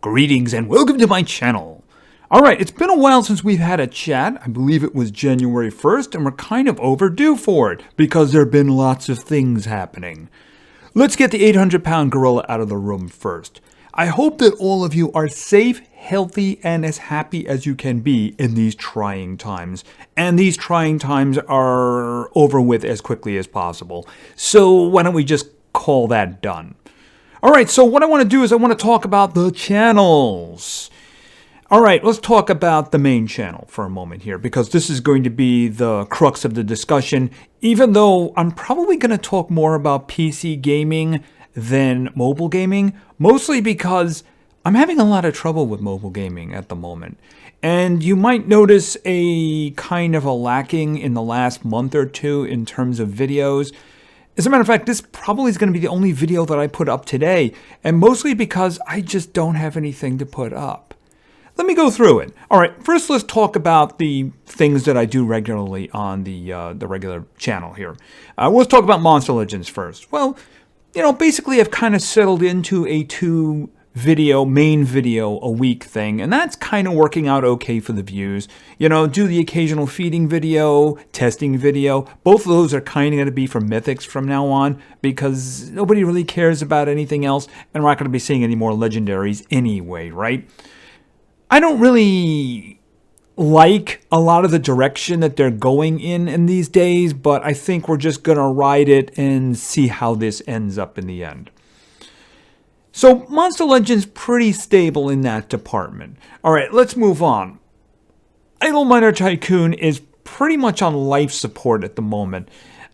Greetings and welcome to my channel. Alright, it's been a while since we've had a chat. I believe it was January 1st, and we're kind of overdue for it because there have been lots of things happening. Let's get the 800-pound gorilla out of the room first. I hope that all of you are safe, healthy, and as happy as you can be in these trying times. And these trying times are over with as quickly as possible. So why don't we just call that done? Alright, so what I want to do is I want to talk about the channels. Alright, let's talk about the main channel for a moment here, because this is going to be the crux of the discussion, even though I'm probably going to talk more about PC gaming than mobile gaming, mostly because I'm having a lot of trouble with mobile gaming at the moment. And you might notice a kind of a lacking in the last month or two in terms of videos. As a matter of fact, this probably is going to be the only video that I put up today, and mostly because I just don't have anything to put up. Let me go through it. All right, first let's talk about the things that I do regularly on the regular channel here. Let's talk about Monster Legends first. Well, basically I've kind of settled into a main video a week thing, and that's kind of working out okay for the views. Do the occasional feeding video, testing video. Both of those are kind of going to be for mythics from now on, because nobody really cares about anything else, and we're not going to be seeing any more legendaries anyway, right? I don't really like a lot of the direction that they're going in these days, but I think we're just going to ride it and see how this ends up in the end. So Monster Legends pretty stable in that department. Alright, let's move on. Idle Miner Tycoon is pretty much on life support at the moment.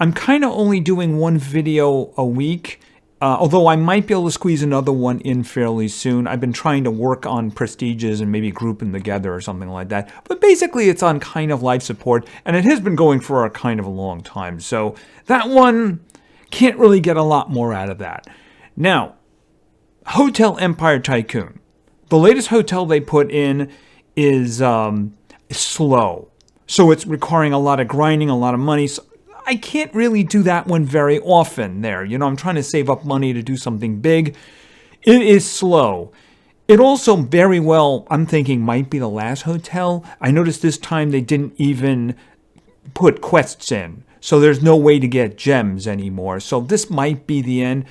I'm kind of only doing one video a week, although I might be able to squeeze another one in fairly soon. I've been trying to work on prestiges and maybe group them together or something like that. But basically it's on kind of life support, and it has been going for a kind of a long time. So that one can't really get a lot more out of that. Now, Hotel Empire Tycoon. The latest hotel they put in is slow. So it's requiring a lot of grinding, a lot of money. So I can't really do that one very often there. I'm trying to save up money to do something big. It is slow. It also very well, I'm thinking, might be the last hotel. I noticed this time they didn't even put quests in. So there's no way to get gems anymore. So this might be the end.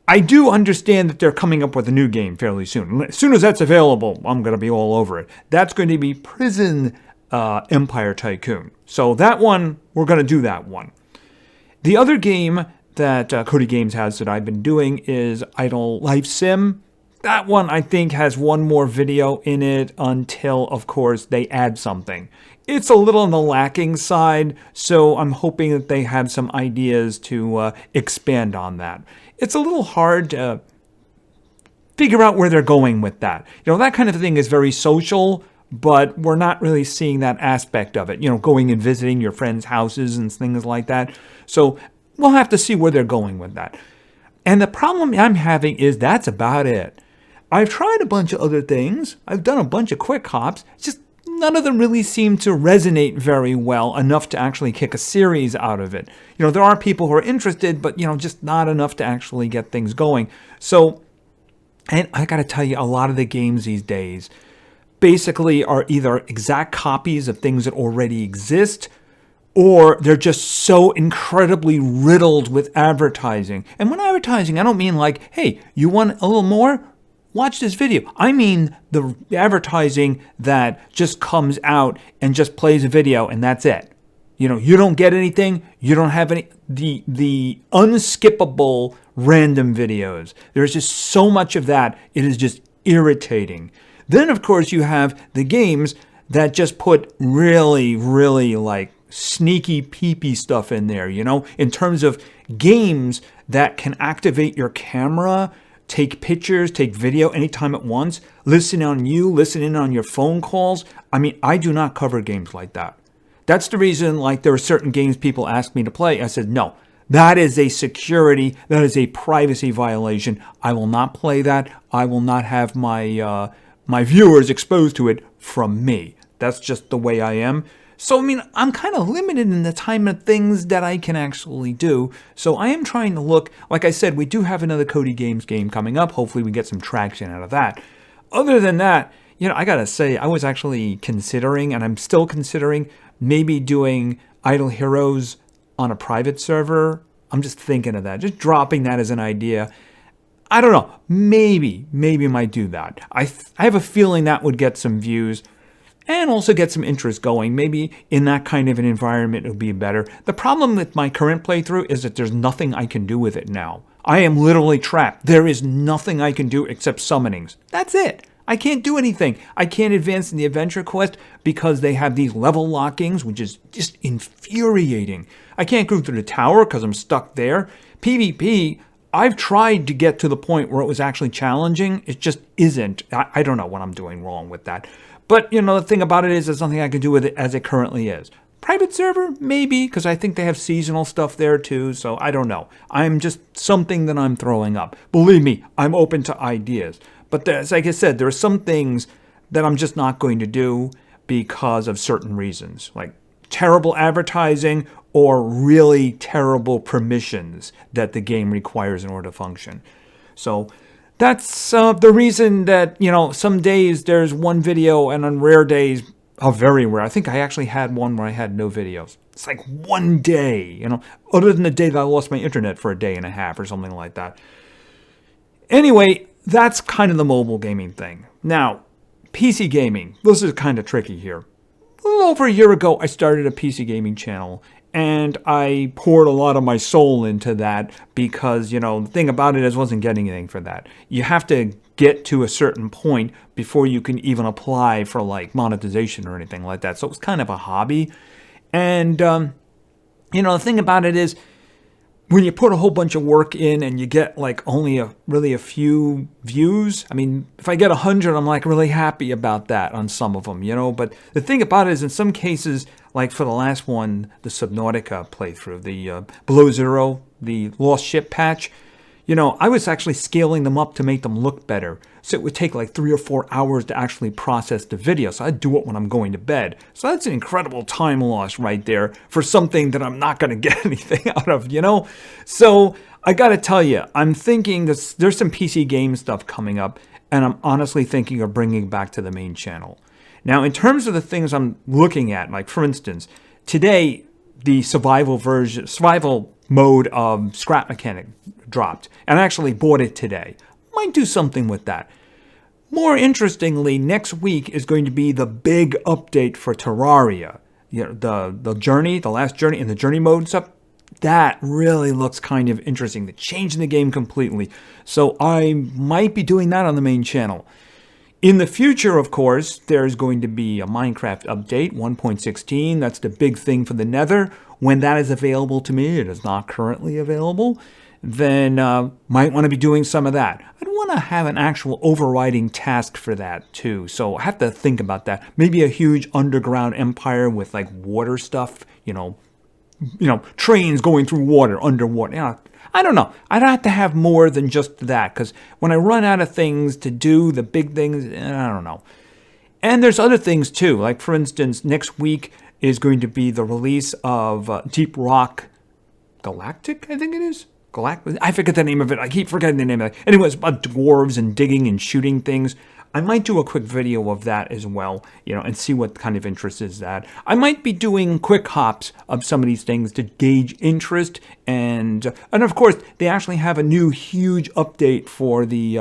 I do understand that they're coming up with a new game fairly soon. As soon as that's available, I'm going to be all over it. That's going to be Prison Empire Tycoon. So that one, we're going to do that one. The other game that Cody Games has that I've been doing is Idle Life Sim. That one, I think, has one more video in it until, of course, they add something. It's a little on the lacking side, so I'm hoping that they have some ideas to expand on that. It's a little hard to figure out where they're going with that. That kind of thing is very social, but we're not really seeing that aspect of it. Going and visiting your friends' houses and things like that. So we'll have to see where they're going with that. And the problem I'm having is that's about it. I've tried a bunch of other things. I've done a bunch of quick hops. Just none of them really seem to resonate very well enough to actually kick a series out of it. There are people who are interested, but, just not enough to actually get things going. So, and I got to tell you, a lot of the games these days basically are either exact copies of things that already exist, or they're just so incredibly riddled with advertising. And when advertising, I don't mean like, hey, you want a little more? Watch this video. I mean the advertising that just comes out and just plays a video and that's it. You don't get anything. You don't have any, the unskippable random videos. There's just so much of that. It is just irritating. Then, of course, you have the games that just put really, really like sneaky peepee stuff in there, in terms of games that can activate your camera, take pictures, take video anytime at once, listen in on your phone calls. I mean, I do not cover games like that. That's the reason, like, there are certain games people ask me to play. I said, no, that is a security, that is a privacy violation. I will not play that. I will not have my viewers exposed to it from me. That's just the way I am. So, I mean, I'm kind of limited in the time of things that I can actually do. So I am trying to look, like I said, we do have another Cody Games game coming up. Hopefully we get some traction out of that. Other than that, I gotta say, I was actually considering, and I'm still considering, maybe doing Idle Heroes on a private server. I'm just thinking of that, just dropping that as an idea. I don't know. Maybe I might do that. I have a feeling that would get some views and also get some interest going. Maybe in that kind of an environment it would be better. The problem with my current playthrough is that there's nothing I can do with it now. I am literally trapped. There is nothing I can do except summonings. That's it. I can't do anything. I can't advance in the adventure quest because they have these level lockings, which is just infuriating. I can't go through the tower because I'm stuck there. PvP, I've tried to get to the point where it was actually challenging. It just isn't. I don't know what I'm doing wrong with that. But, the thing about it is there's nothing I can do with it as it currently is. Private server? Maybe, because I think they have seasonal stuff there too, so I don't know. I'm just something that I'm throwing up. Believe me, I'm open to ideas. But like I said, there are some things that I'm just not going to do because of certain reasons, like terrible advertising or really terrible permissions that the game requires in order to function. So that's the reason that, some days there's one video and on rare days, very rare. I think I actually had one where I had no videos. It's like one day, other than the day that I lost my internet for a day and a half or something like that. Anyway, that's kind of the mobile gaming thing. Now, PC gaming. This is kind of tricky here. A little over a year ago, I started a PC gaming channel, and I poured a lot of my soul into that because, the thing about it is I wasn't getting anything for that. You have to get to a certain point before you can even apply for, like, monetization or anything like that. So it was kind of a hobby. And, the thing about it is, when you put a whole bunch of work in and you get like only a few views, I mean, if I get 100, I'm like really happy about that on some of them, But the thing about it is in some cases, like for the last one, the Subnautica playthrough, the Below Zero, the Lost Ship patch, I was actually scaling them up to make them look better. So it would take like 3 or 4 hours to actually process the video. So I'd do it when I'm going to bed. So that's an incredible time loss right there for something that I'm not going to get anything out of, So I got to tell you, I'm thinking there's some PC game stuff coming up, and I'm honestly thinking of bringing it back to the main channel. Now, in terms of the things I'm looking at, like for instance, today the survival mode of Scrap Mechanic dropped, and I actually bought it today. Might do something with that. More interestingly, next week is going to be the big update for Terraria. The journey, the last journey, and the journey mode stuff. That really looks kind of interesting. They're changing the game completely. So I might be doing that on the main channel. In the future, of course, there's going to be a Minecraft update, 1.16. That's the big thing for the Nether. When that is available to me, it is not currently available, then might want to be doing some of that. I'd want to have an actual overriding task for that too. So I have to think about that. Maybe a huge underground empire with like water stuff, trains going through water, underwater. I don't know. I'd have to have more than just that, because when I run out of things to do, the big things, I don't know. And there's other things too. Like for instance, next week is going to be the release of Deep Rock Galactic, I think it is. I forget the name of it. I keep forgetting the name of it. Anyway, it's about dwarves and digging and shooting things. I might do a quick video of that as well, and see what kind of interest is that. I might be doing quick hops of some of these things to gauge interest, and of course, they actually have a new huge update for the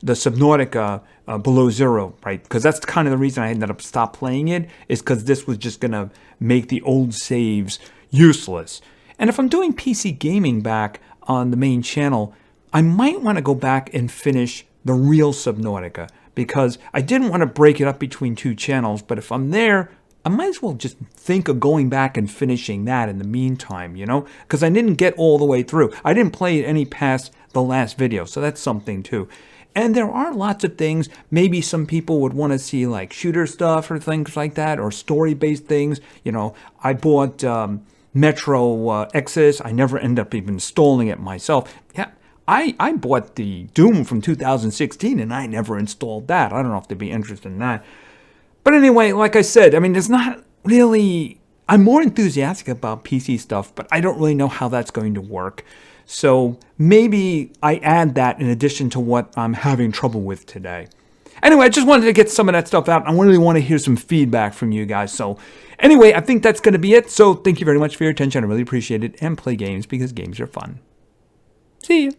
Subnautica Below Zero, right? Because that's kind of the reason I ended up stopped playing it, is because this was just going to make the old saves useless. And if I'm doing PC gaming back on the main channel, I might want to go back and finish the real Subnautica, because I didn't want to break it up between two channels, but if I'm there, I might as well just think of going back and finishing that in the meantime, because I didn't get all the way through. I didn't play any past the last video, so that's something too. And there are lots of things. Maybe some people would want to see like shooter stuff or things like that, or story-based things. I bought Metro Exodus. I never ended up even installing it myself. Yeah, I bought the Doom from 2016, and I never installed that. I don't know if they'd be interested in that. But anyway, like I said, I mean, there's not really... I'm more enthusiastic about PC stuff, but I don't really know how that's going to work. So maybe I add that in addition to what I'm having trouble with today. Anyway, I just wanted to get some of that stuff out. I really want to hear some feedback from you guys. So anyway, I think that's going to be it. So thank you very much for your attention. I really appreciate it. And play games because games are fun. See you.